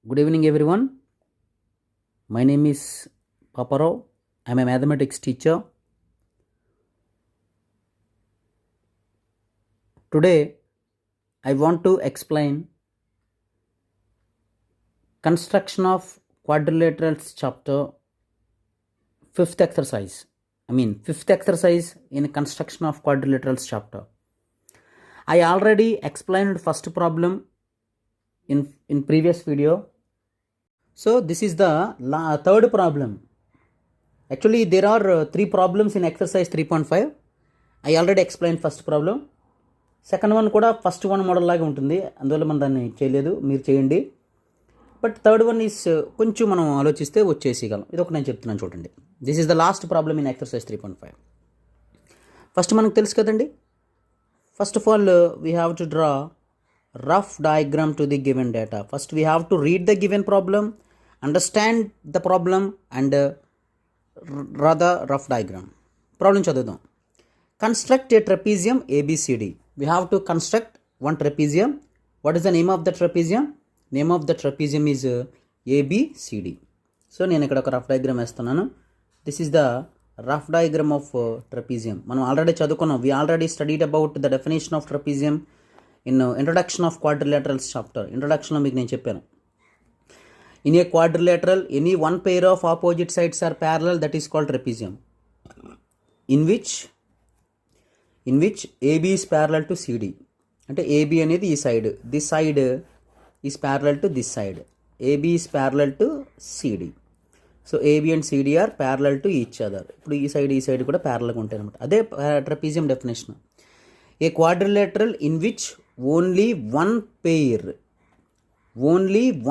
Good evening, everyone. My name is Paparao. I am a mathematics teacher. Today, I want to explain construction of quadrilaterals chapter, fifth exercise. Fifth exercise in construction of quadrilaterals chapter. I already explained first problem in previous video. So this is the third problem. Actually, there are three problems in exercise 3.5. I already explained first problem. Second one కూడా first one model లాగా ఉంటుంది, అందువల్ల మనం దాన్ని చేయలేదు, మీరు చేయండి. But third one is కొంచెం మనం ఆలోచిస్తే వచ్చేసేయగలం. ఇది ఒక నేను చెప్తున్నాను చూడండి. This is the last problem in exercise 3.5. First మనకు తెలుసు కదండి, first of all we have to draw rough diagram to the given data. First we have to read the given problem, understand the problem and draw the rough diagram. Problem చదువుదాం. Construct a trapezium ABCD. We have to construct one trapezium. What is the name of the trapezium? Name of the trapezium is ABCD. So నేను ఇక్కడ ఒక rough diagram వేస్తున్నాను. This is the rough diagram of trapezium. మనం already చదువుకున్నాం. We already studied about the definition of trapezium in introduction of quadrilaterals chapter. Introduction లో మీకు నేను చెప్పాను. In a quadrilateral, any one pair of opposite sides are parallel, that is called trapezium. In which AB is parallel to CD. అంటే AB అనేది ఈ side, this side is parallel to this side. AB is parallel to CD. So AB and CD are parallel to each other. ఇప్పుడు ఈ side కూడా ప్యారలల్గా ఉంటాయి అనమాట. అదే trapezium definition. A quadrilateral in which only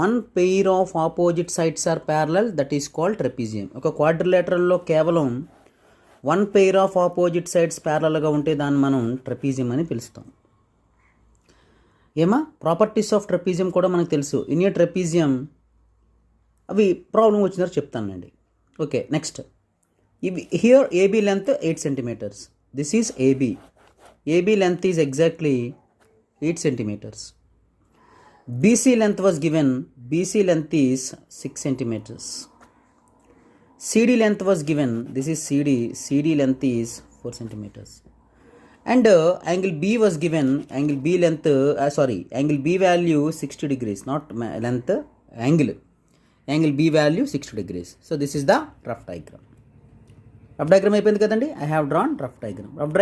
one pair of opposite sides are parallel, that is called trapezium. ఒక క్వాడ్రిలేటరల్లో కేవలం one pair of opposite sides ప్యారలల్గా ఉంటే దాన్ని మనం ట్రపీజియం అని పిలుస్తాం. ప్రాపర్టీస్ ఆఫ్ ట్రపీజియం కూడా మనకు తెలుసు. ఇన్ ఏ ట్రపీజియం అవి ప్రాబ్లం వచ్చినారో చెప్తానండి. Okay, next here AB length 8 centimeters. This is AB length is exactly 8 centimeters. BC length was given. BC length is 6 centimeters. CD length was given. This is CD length is 4 centimeters. And angle B was given. Angle B length, angle B value 60 degrees, not length, angle. Angle B value 60 degrees. So this is the rough diagram. Rough diagram అయిపోయింది కదండి. I have drawn rough diagram. Rough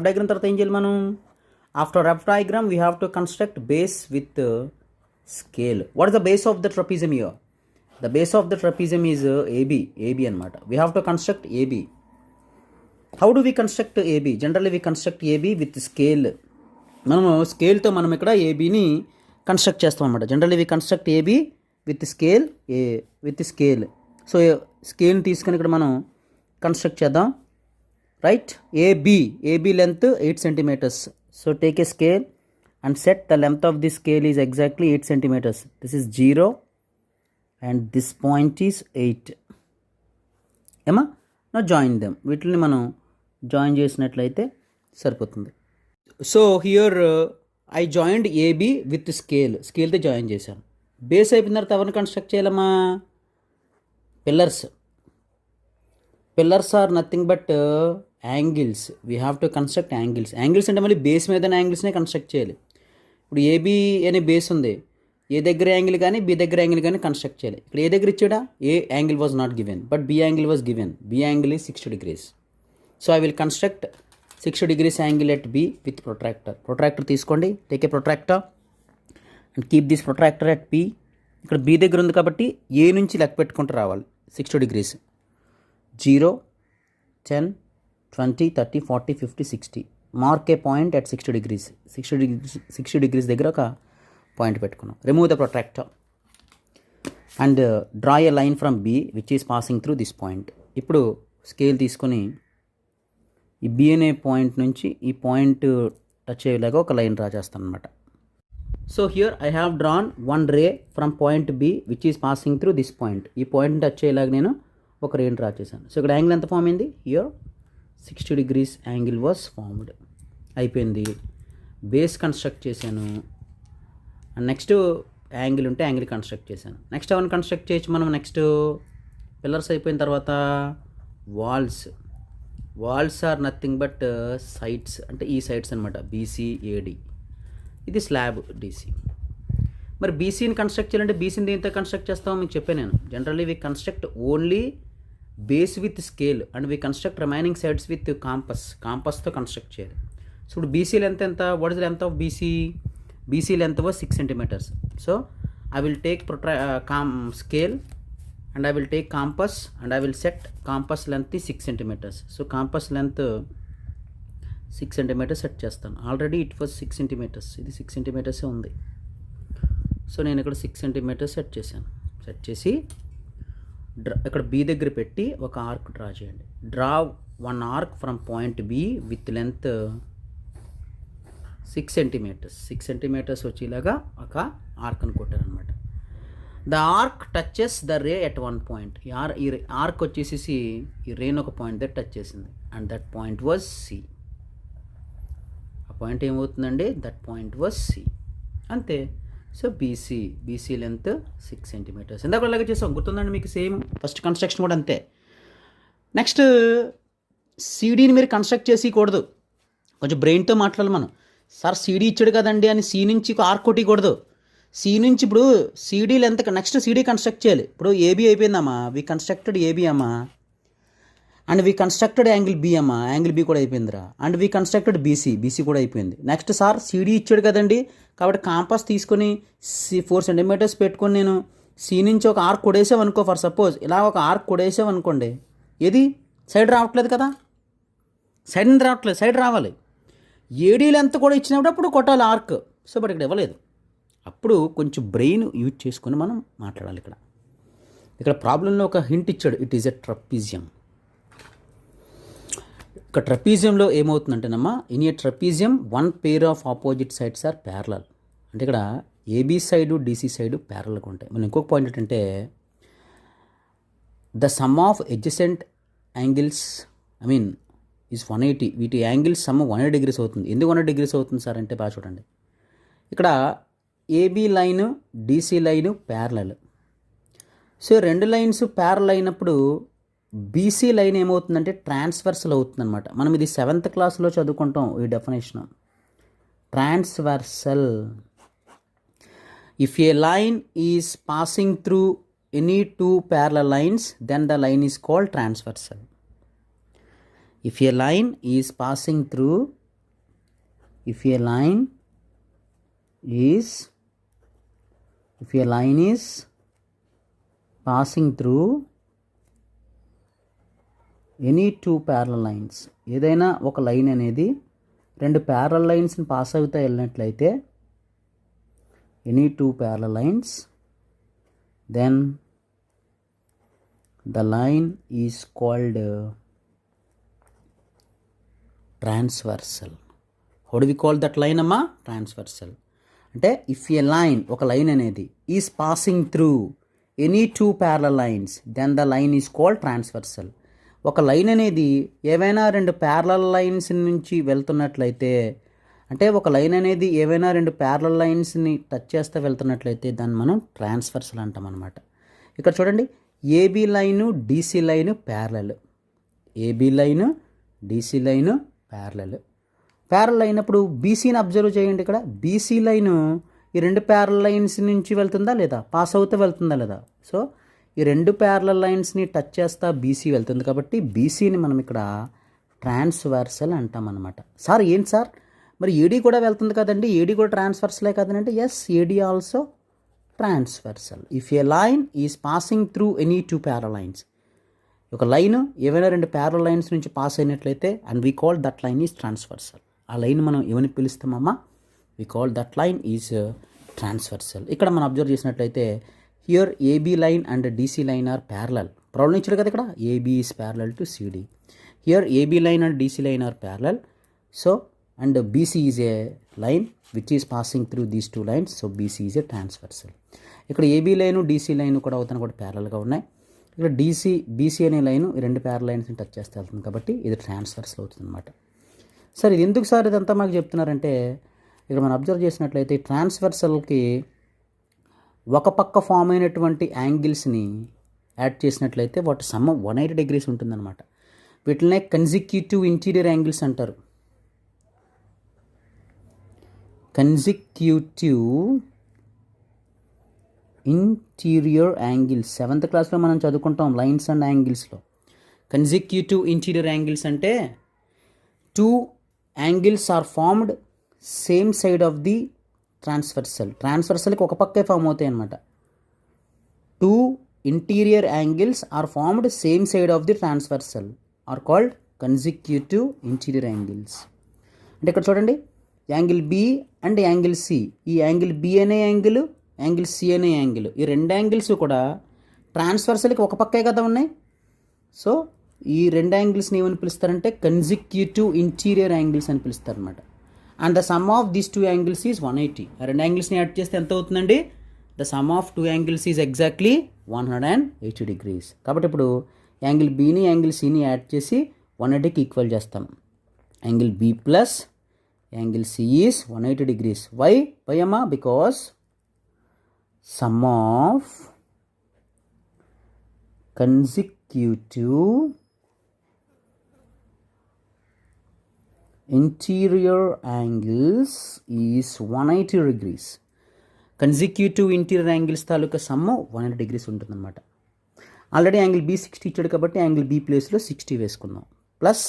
diagram తర్వాత ఏం చేయాలి మనం? After rough diagram we have to construct base with scale. What is the base of the trapezium here? The base of the trapezium is AB అనమాట. We have to construct AB. How do we construct AB? Generally we construct AB with scale. మనము స్కేల్తో మనం ఇక్కడ ఏబీని construct చేస్తాం అనమాట. Generally we construct AB with scale. So స్కేల్ని తీసుకొని ఇక్కడ మనం కన్స్ట్రక్ట్ చేద్దాం. Right, AB length 8 centimeters. So take a scale and set the length of this scale is exactly 8 centimeters. This is 0. And this point is 8. Now join them. వీటిని మనం join చేసినట్లయితే సరిపోతుంది. So here I joined AB with స్కేల్తో join చేశాను. Base అయిపోయిన తర్వాత ఎవరిని construct చేయాలమ్మా? Pillars are nothing but angles. We have to construct angles అంటే మళ్ళీ బేస్ మీద యాంగిల్స్నే కన్స్ట్రక్ట్ చేయాలి. ఇప్పుడు ఏబీ అనే బేస్ ఉంది, ఏ దగ్గర యాంగిల్ కానీ బి దగ్గర యాంగిల్ కానీ కన్స్ట్రక్ట్ చేయాలి. ఇక్కడ ఏ దగ్గర ఇచ్చాడా? A angle was not given, but B angle was given. B angle is 60 degrees. So I will construct 60 degrees angle at B with protractor తీసుకోండి. Take a protractor and keep this protractor at B. ఇక్కడ B దగ్గర ఉంది కాబట్టి ఏ నుంచి లెక్క పెట్టుకుంటూ రావాలి. 60 degrees, 0, 10, 20, 30, 40, 50, 60. Mark a point at 60 degrees. 60 degrees దగ్గర ఒక పాయింట్ పెట్టుకున్నాం. Remove the protractor and draw a line from B which is passing through this point. ఇప్పుడు స్కేల్ తీసుకొని ఈ బి అనే పాయింట్ నుంచి ఈ పాయింట్ టచ్ అయ్యేలాగా ఒక లైన్ డ్రా చేస్తాను అనమాట. So here I have drawn one ray from point B which is passing through this point. ఈ పాయింట్ టచ్ అయ్యేలాగా నేను ఒక రేని డ్రా చేశాను. సో ఇక్కడ యాంగిల్ ఎంత ఫామ్ అయింది? Here 60 degrees angle was formed. అయిపోయింది. బేస్ కన్స్ట్రక్ట్ చేశాను. అండ్ నెక్స్ట్ యాంగిల్ ఉంటే యాంగిల్ కన్స్ట్రక్ట్ చేశాను. నెక్స్ట్ అవన్నీ కన్స్ట్రక్ట్ చేయొచ్చు మనం. నెక్స్ట్ పిల్లర్స్ అయిపోయిన తర్వాత walls are nothing but sides, అంటే ఈ సైడ్స్ అనమాట, బీసీఏడి. ఇది స్లాబ్ డీసీ. మరి బీసీని కన్స్ట్రక్ట్ చేయాలంటే బీసీని దేంతో కన్స్ట్రక్ట్ చేస్తామో మీకు చెప్పాను నేను. Generally we construct only base with scale and we construct remaining sides with కాంపస్తో కన్స్ట్రక్ట్ చేయాలి. సో ఇప్పుడు బీసీ లెంత్ ఎంత? What is length of BC length was 6 centimeters. So I will take scale and I will take compass and I will set compass length is 6 centimeters. So compass length 6 centimeters set చేస్తాను. Already it was 6 centimeters, ఇది 6 centimeters ఉంది. So నేను ఇక్కడ 6 centimeters set చేశాను. Set చేసి ఇక్కడ B దగ్గర పెట్టి ఒక ఆర్క్ డ్రా చేయండి. Draw one arc from point B with length 6 centimeters. 6 centimeters వచ్చేలాగా ఒక ఆర్క్ అని కొట్టారనమాట. The arc touches the ray at one point. ఈ ఆర్క్ వచ్చేసి ఈ రేన్ ఒక పాయింట్ దగ్గర టచ్ చేసింది and that point was C. ఆ పాయింట్ ఏమవుతుందండి? That point was C. అంతే. So BC length 6 centimeters. ఇందాక అలాగే చేసాం, గుర్తుందండి మీకు? సేమ్ ఫస్ట్ కన్స్ట్రక్షన్ కూడా అంతే. నెక్స్ట్ సీడీని మీరు కన్స్ట్రక్ట్ చేసేయకూడదు, కొంచెం బ్రెయిన్తో మాట్లాడాలి మనం. సార్ సీడీ ఇచ్చాడు కదండి అని సి నుంచి ఆర్క్ కొట్టకూడదు. సి నుంచి ఇప్పుడు CD length next CD construct చేయాలి. ఇప్పుడు ఏబీ అయిపోయిందమ్మా, వీ కన్స్ట్రక్టెడ్ ఏబీ అమ్మా, and we constructed angle B అమ్మా, యాంగిల్ బి కూడా అయిపోయిందిరా. అండ్ వీ కన్స్ట్రక్టెడ్ బీసీ కూడా అయిపోయింది. నెక్స్ట్ సార్ సీడీ ఇచ్చాడు కదండి, కాబట్టి కాంపాస్ తీసుకొని 4 centimeters పెట్టుకొని నేను సి నుంచి ఒక ఆర్క్ కొడేసామనుకో, ఫర్ సపోజ్ ఇలా ఒక ఆర్క్ కొడేసామనుకోండి, ఏది సైడ్ రావట్లేదు కదా, సైడ్ రావాలి. ఏడీ లెంత్ కూడా ఇచ్చినప్పుడు అప్పుడు కొట్టాలి ఆర్క్. సో బట్ ఇక్కడ ఇవ్వలేదు. అప్పుడు కొంచెం బ్రెయిన్ యూజ్ చేసుకొని మనం మాట్లాడాలి. ఇక్కడ ప్రాబ్లంలో ఒక హింట్ ఇచ్చాడు, ఇట్ ఈజ్ ఎ ట్రపీజియం. ఇక ట్రపీజియంలో ఏమవుతుందంటేనమ్మా, in a trapezium one pair of opposite sides are parallel. అంటే ఇక్కడ ఏబీ సైడు డీసీ సైడు ప్యారలల్గా ఉంటాయి. మనం ఇంకొక పాయింట్ ఏంటంటే the sum of adjacent angles is 180. వీటి యాంగిల్స్ సమ్ 180 degrees అవుతుంది. ఎందుకు 180 degrees అవుతుంది సార్ అంటే బాగా చూడండి. ఇక్కడ AB line DC line parallel. So రెండు లైన్స్ ప్యారలల్ అయినప్పుడు బీసీ లైన్ ఏమవుతుందంటే ట్రాన్స్వర్సల్ అవుతుంది అనమాట. మనం ఇది 7th classలో చదువుకుంటాం ఈ definition. Transversal. If a line is passing through any 2 parallel lines then the line is called transversal. If a line is passing through any 2 parallel lines, ఏదైనా ఒక లైన్ అనేది 2 parallel లైన్స్ని పాస్ అవుతూ వెళ్ళినట్లయితే any 2 parallel lines, then the line is called transversal. How do we call that line అమ్మా? Transversal. అంటే if a line, ఒక line అనేది is passing through any 2 parallel lines then the line is called transversal. ఒక line అనేది ఏవైనా 2 parallel lines నుంచి వెళ్తున్నట్లయితే, అంటే ఒక లైన్ అనేది ఏవైనా 2 parallel linesని టచ్ చేస్తూ వెళ్తున్నట్లయితే దాన్ని మనం ట్రాన్స్వర్సల్ అంటాం అనమాట. ఇక్కడ చూడండి, AB line DC line parallel. AB line DC line parallel అయినప్పుడు బీసీని అబ్జర్వ్ చేయండి. ఇక్కడ బీసీ లైను ఈ 2 parallel lines నుంచి వెళ్తుందా లేదా, పాస్ అవుతూ వెళ్తుందా లేదా. సో ఈ 2 parallel linesని టచ్ చేస్తా బీసీ వెళ్తుంది కాబట్టి బీసీని మనం ఇక్కడ ట్రాన్స్వర్సల్ అంటాం అనమాట. సార్ ఏంటి సార్ మరి ఏడీ కూడా వెళ్తుంది కదండి, ఏడీ కూడా ట్రాన్స్వర్సలే కదంటే, yes, AD also transversal. If a line is passing through any 2 parallel lines, ఒక లైన్ ఏవైనా 2 parallel lines నుంచి పాస్ అయినట్లయితే and we call that line is transversal. ఆ లైన్ మనం ఏమని పిలుస్తామమ్మా? We call that line is transversal. ఇక్కడ మనం అబ్జర్వ్ చేసినట్లయితే here AB line and DC line are parallel. Problem ఇచ్చాడు కదా ఇక్కడ, AB is parallel to CD. Here AB line and DC line are parallel. So and BC is a line which is passing through these 2 lines. So BC is a transversal. ఇక్కడ AB line DC line కూడా అవుతాను కూడా ప్యారలల్గా ఉన్నాయి. ఇక్కడ BC అనే line ఈ 2 parallel linesని touch చేస్తే వెళ్తుంది కాబట్టి ఇది ట్రాన్స్వర్సల్ అవుతుంది అనమాట. సార్ ఇది ఎందుకు సార్ ఇదంతా మాకు చెప్తున్నారంటే, ఇక్కడ మనం అబ్జర్వ్ చేసినట్లయితే ట్రాన్స్వర్సల్కి ఒక పక్క ఫామ్ అయినటువంటి యాంగిల్స్ని యాడ్ చేసినట్లయితే వాటి సమ్ 180 డిగ్రీస్ ఉంటుందన్నమాట. వీటినే కన్సిక్యూటివ్ ఇంటీరియర్ యాంగిల్స్ అంటారు. కన్సిక్యూటివ్ ఇంటీరియర్ యాంగిల్స్ 7th క్లాస్లో మనం చదువుకుంటాం లైన్స్ అండ్ యాంగిల్స్లో. కన్సిక్యూటివ్ ఇంటీరియర్ యాంగిల్స్ అంటే 2 angles are formed same side of the ట్రాన్స్వర్సల్కి ఒక పక్కే ఫామ్ అవుతాయి అన్నమాట. 2 interior angles are formed same side of the transversal are called consecutive interior angles. అంటే ఇక్కడ చూడండి, angle B and angle C. ఈ యాంగిల్ బి అనే యాంగిల్, యాంగిల్ సి అనే యాంగిల్, ఈ 2 యాంగిల్స్ కూడా ట్రాన్స్వర్సల్కి ఒక పక్కే కదా ఉన్నాయి. సో ఈ 2 యాంగిల్స్ని ఏమని పిలుస్తారంటే కన్సిక్యూటివ్ ఇంటీరియర్ యాంగిల్స్ అని పిలుస్తారనమాట. And the sum of these 2 angles is 180. ఆ 2 యాంగిల్స్ని యాడ్ చేస్తే ఎంత అవుతుందండి? The sum of 2 angles is exactly 180 degrees. కాబట్టి ఇప్పుడు యాంగిల్ బీని యాంగిల్ సిని యాడ్ చేసి 180కి ఈక్వల్ చేస్తాం. Angle B plus angle C is 180 degrees. Why అమ్మా? Because sum of consecutive interior angles is 180 degrees. Consecutive interior angles తాలూకా సమ్ 180 డిగ్రీస్ ఉంటుందన్నమాట. ఆల్రెడీ యాంగిల్ బి 60 ఇచ్చాడు కాబట్టి యాంగిల్ బి ప్లేస్లో 60 వేసుకుందాం. Plus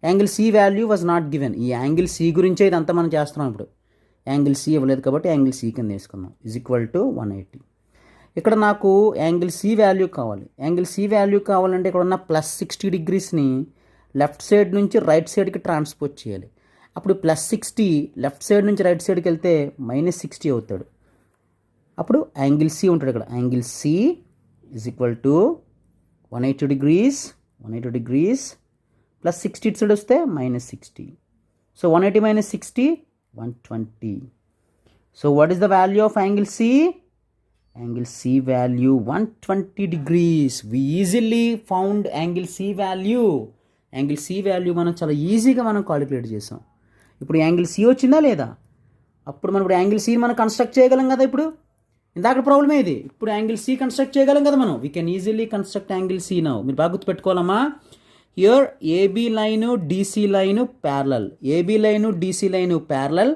angle C value was not given. ఈ angle C గురించే ఇదంతా మనం చేస్తున్నాం. ఇప్పుడు యాంగిల్ సి ఇవ్వలేదు కాబట్టి యాంగిల్ సి కింద వేసుకుందాం. Is equal to 180. ఇక్కడ నాకు యాంగిల్ సి వాల్యూ కావాలి. యాంగిల్ సి వాల్యూ కావాలంటే ఇక్కడ ఉన్న ప్లస్ 60 డిగ్రీస్ని లెఫ్ట్ సైడ్ నుంచి రైట్ సైడ్కి ట్రాన్స్పోజ్ చేయాలి. అప్పుడు ప్లస్ 60 లెఫ్ట్ సైడ్ నుంచి రైట్ సైడ్కి వెళ్తే మైనస్ 60 అవుతాడు. అప్పుడు యాంగిల్ సి ఉంటాడు ఇక్కడ. Angle C is equal to 180 degrees plus 60 ఇటు సైడ్ వస్తే minus 60. So 180 minus 60, 120. So what is the value of angle C? Angle C value 120 degrees. We easily found angle C value. Angle C value మనం చాలా ఈజీగా మనం calculate చేసాం. ఇప్పుడు angle C వచ్చిందా లేదా? అప్పుడు మనం ఇప్పుడు యాంగిల్ సిని మనం కన్స్ట్రక్ట్ చేయగలం కదా. ఇప్పుడు ఇందాక ప్రాబ్లమే ఇది. ఇప్పుడు యాంగిల్ సి కన్స్ట్రక్ట్ చేయగలం కదా మనం. We can easily construct angle C now. మీరు బాగా గుర్తుపెట్టుకోవాలమ్మా. Here AB line DC line parallel. AB line DC line parallel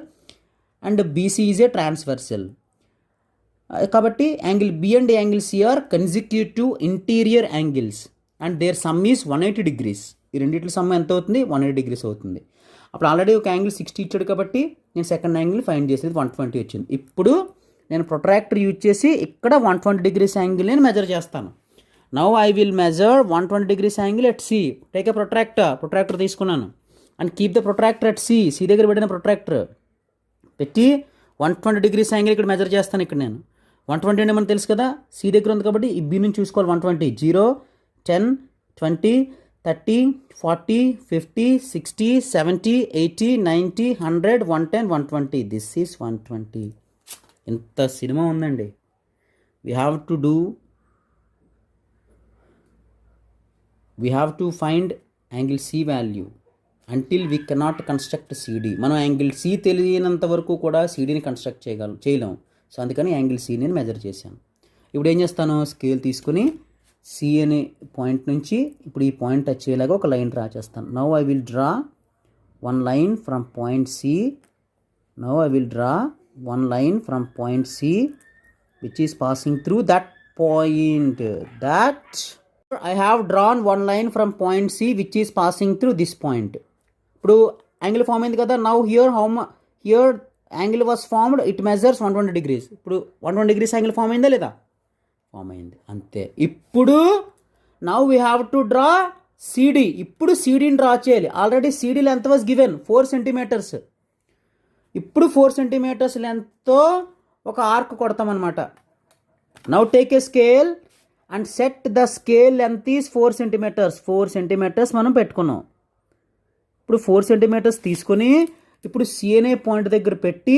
and BC is a transversal. కాబట్టి angle B and angle C are consecutive interior angles and their sum is 180 degrees. ఈ రెండింటి some ఎంత అవుతుంది? 180 degrees అవుతుంది. అప్పుడు already ఒక angle 60 ఇచ్చాడు కాబట్టి నేను సెకండ్ యాంగిల్ ఫైండ్ చేసేది 120 వచ్చింది. ఇప్పుడు నేను ప్రొట్రాక్టర్ యూజ్ చేసి ఇక్కడ 120 డిగ్రీస్ యాంగిల్ నేను మెజర్ చేస్తాను. Now I will measure 120 degrees angle at C. Take a protractor తీసుకున్నాను and keep the protractor at C. C దగ్గర పెట్టిన ప్రొట్రాక్టర్ పెట్టి 120 డిగ్రీస్ యాంగిల్ ఇక్కడ మెజర్ చేస్తాను. ఇక్కడ నేను 120 అంటే మనకు తెలుసు కదా, సి దగ్గర ఉంది కాబట్టి ఈ బి నుంచి చూసుకోవాలి. 120 0 10 20 30 40 50 60 70 80 90 100 110 120. This is 120. ఇంత సినిమా ఉందండి. We have to find angle C value until we cannot construct CD. మనం యాంగిల్ సి తెలియనంత వరకు కూడా సిడిని కన్స్ట్రక్ట్ చేయలేం. సో అందుకని యాంగిల్ సి నేను మెజర్ చేశాను. ఇప్పుడు ఏం చేస్తాను? స్కేల్ తీసుకుని సి అనే పాయింట్ నుంచి ఇప్పుడు ఈ పాయింట్ టచ్ అయ్యేలాగా ఒక లైన్ డ్రా చేస్తాను. Now I will draw one line from point C which is passing through that point. I have drawn one line from point C which is passing through this point. ఇప్పుడు angle form అయింది కదా. Now here angle was formed, it measures 120 degrees. ఇప్పుడు 120 degrees angle form అయిందా లేదా? Form అయింది. అంతే. ఇప్పుడు now we have to draw CD. ఇప్పుడు సిడిని డ్రా చేయాలి. ఆల్రెడీ CD length was given 4 centimeters. ఇప్పుడు 4 సెంటీమీటర్స్ లెంత్తో ఒక ఆర్క్ కొడతామన్నమాట. Now take a scale and set the scale length is 4 centimeters. 4 centimeters మనం పెట్టుకున్నాం. ఇప్పుడు 4 సెంటీమీటర్స్ తీసుకొని ఇప్పుడు సి అనే పాయింట్ దగ్గర పెట్టి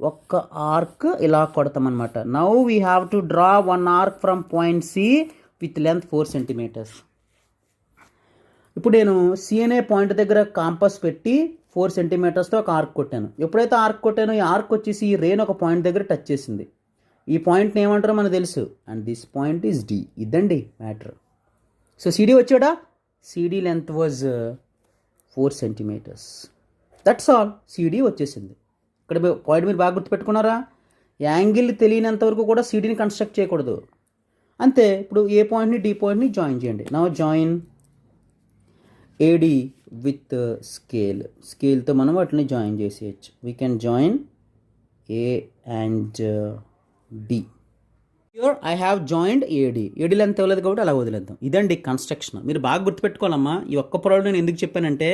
ఒక్క ఆర్క్ ఇలా కొడతామన్నమాట. Now we have to draw one arc from point C with length 4 centimeters. ఇప్పుడు నేను సి అనే పాయింట్ దగ్గర కాంపస్ పెట్టి 4 సెంటీమీటర్స్తో ఒక ఆర్క్ కొట్టాను. ఎప్పుడైతే ఆర్క్ కొట్టానో ఈ ఆర్క్ వచ్చేసి ఈ రేన్ ఒక పాయింట్ దగ్గర టచ్ చేసింది. ఈ పాయింట్ని ఏమంటారో మనకు తెలుసు, and this point is D. ఇదండి మ్యాటర్. సో సిడి వచ్చాడా, CD length was 4 centimetres. That's all. CD వచ్చేసింది. ఇక్కడ పాయింట్ మీరు బాగా గుర్తుపెట్టుకున్నారా, యాంగిల్ తెలియనంత వరకు కూడా సిడిని కన్స్ట్రక్ట్ చేయకూడదు. అంతే. ఇప్పుడు ఏ పాయింట్ని డి పాయింట్ని జాయిన్ చేయండి. Now join AD with scale. స్కేల్తో మనం వాటిని జాయిన్ చేసేయచ్చు. We can join A and D. Here I have joined AD. AD length ఇవ్వలేదు కాబట్టి అలా వదిలేద్దాం. ఇదండి కన్స్ట్రక్షన్. మీరు బాగా గుర్తుపెట్టుకోవాలమ్మా. ఈ ఒక్క ప్రాబ్లం నేను ఎందుకు చెప్పానంటే,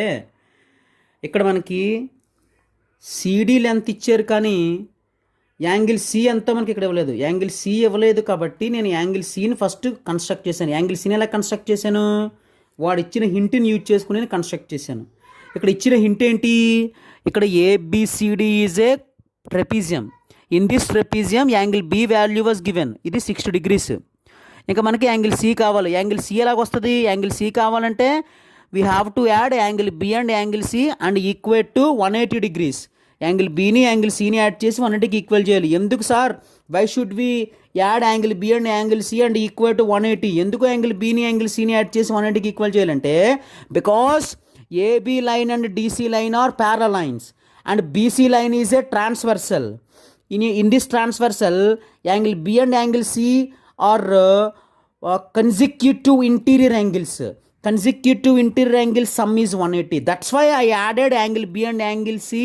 ఇక్కడ మనకి సిడి లెంత్ ఇచ్చారు కానీ యాంగిల్ సి అంతా మనకి ఇక్కడ ఇవ్వలేదు. యాంగిల్ సి ఇవ్వలేదు కాబట్టి నేను యాంగిల్ సిని ఫస్ట్ కన్స్ట్రక్ట్ చేశాను. యాంగిల్ సిని ఎలా కన్స్ట్రక్ట్ చేశాను, వాడు ఇచ్చిన హింట్ని యూజ్ చేసుకుని నేను కన్స్ట్రక్ట్ చేశాను. ఇక్కడ ఇచ్చిన హింట్ ఏంటి, ఇక్కడ ABCD is a trapezium. In this trapezium angle B value was given. ఇది 60 degrees. ఇంకా మనకి యాంగిల్ సి కావాలి. యాంగిల్ సి ఎలాగొస్తుంది, యాంగిల్ సి కావాలంటే we have to add angle B and angle C and equate to 180 degrees. Angle బీని angle సిని add చేసి 180కి ఈక్వల్ చేయాలి. ఎందుకు sir, why should we add angle B and angle C and equal to 180? ఎందుకు angle బీని angle సిని add చేసి 180కి ఈక్వల్ చేయాలంటే, because AB line and DC line are parallel lines and BC line is a transversal. In this transversal, angle B and angle C are consecutive interior angles. Consecutive interior angle sum is 180. That's why I added angle B and angle C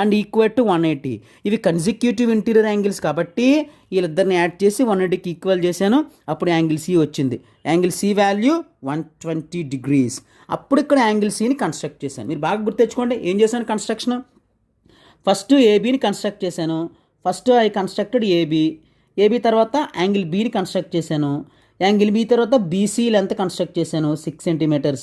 and equal to 180. ఇవి consecutive interior angles కాబట్టి వీళ్ళిద్దరిని add చేసి 180కి equal చేశాను. అప్పుడు angle C వచ్చింది. Angle C value 120 degrees. అప్పుడు ఇక్కడ యాంగిల్ సిని కన్స్ట్రక్ట్ చేశాను. మీరు బాగా గుర్తెచ్చుకోండి ఏం చేశాను కన్స్ట్రక్షన్. ఫస్ట్ ఏబీని కన్స్ట్రక్ట్ చేశాను. ఫస్ట్ ఐ కన్స్ట్రక్టెడ్ ఏబీ తర్వాత యాంగిల్ బీని కన్స్ట్రక్ట్ చేశాను. యాంగిల్ బీ తర్వాత బీసీ లెంత్ కన్స్ట్రక్ట్ చేశాను 6 centimeters.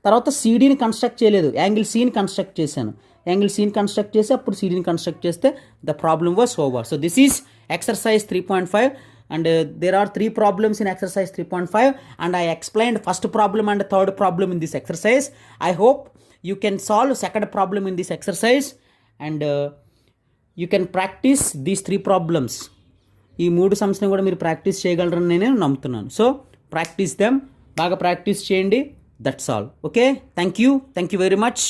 తర్వాత సీడీని కన్స్ట్రక్ట్ చేయలేదు, యాంగిల్ సీని కన్స్ట్రక్ట్ చేశాను. యాంగిల్ సీని కన్స్ట్రక్ట్ చేసి అప్పుడు సీడీని కన్స్ట్రక్ట్ చేస్తే the problem was over. So this is exercise 3.5 and there are 3 problems in exercise 3.5 and I explained first problem and third problem in this exercise. I hope you can solve second problem in this exercise and you can practice these 3 problems. ఈ 3 సమ్స్ని కూడా మీరు practice చేయగలరని నేను నమ్ముతున్నాను. So practice them, బాగా practice చేయండి. That's all. Okay, thank you very much.